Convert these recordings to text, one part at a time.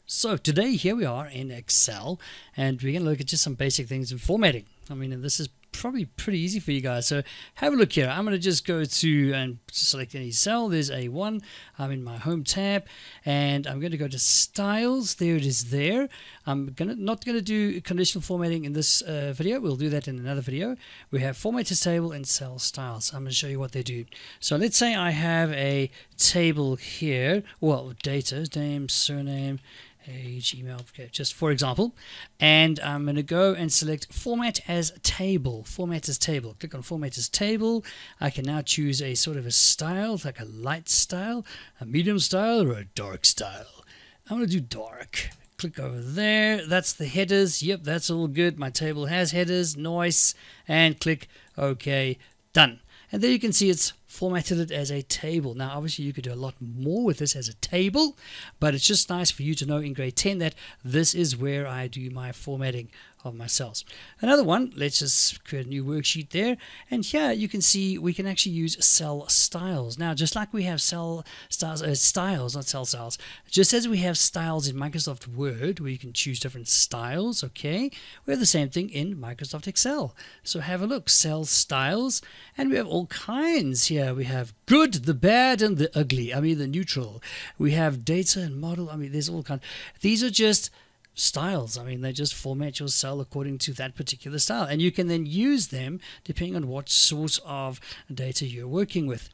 So today here we are in Excel, and we're going to look at just some basic things in formatting. I mean, and this is probably pretty easy for you guys. So have a look here. I'm going to just go to and select any cell. There's A1. I'm in my home tab, and I'm going to go to styles. There it is there. I'm not going to do conditional formatting in this video. We'll do that in another video. We have format to table and cell styles. I'm going to show you what they do. So let's say I have a table here. Well, data, name, surname, age, email, okay, just for example, and I'm going to go and select format as table. Format as table. Click on format as table. I can now choose a sort of a style, like a light style, a medium style, or a dark style. I'm going to do dark. Click over there. That's the headers. Yep, that's all good. My table has headers, nice, and click OK. Done. And there you can see it's formatted it as a table. Now, obviously, you could do a lot more with this as a table, but it's just nice for you to know in grade 10 that this is where I do my formatting of my cells. Another one, let's just create a new worksheet there. And here you can see we can actually use cell styles. Now, just like we have cell styles, styles, not cell styles, just as we have styles in Microsoft Word where you can choose different styles, okay, we have the same thing in Microsoft Excel. So have a look, cell styles, and we have all kinds here. We have good, the bad, and the ugly. I mean, the neutral. We have data and model. I mean, there's all kinds. These are just styles. I mean, they just format your cell according to that particular style, and you can then use them depending on what sort of data you're working with.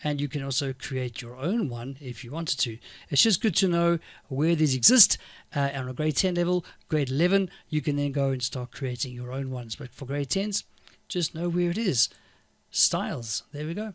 And you can also create your own one if you wanted to. It's just good to know where these exist. On a grade 10 level, grade 11, you can then go and start creating your own ones. But for grade 10s, just know where it is. Styles. There we go.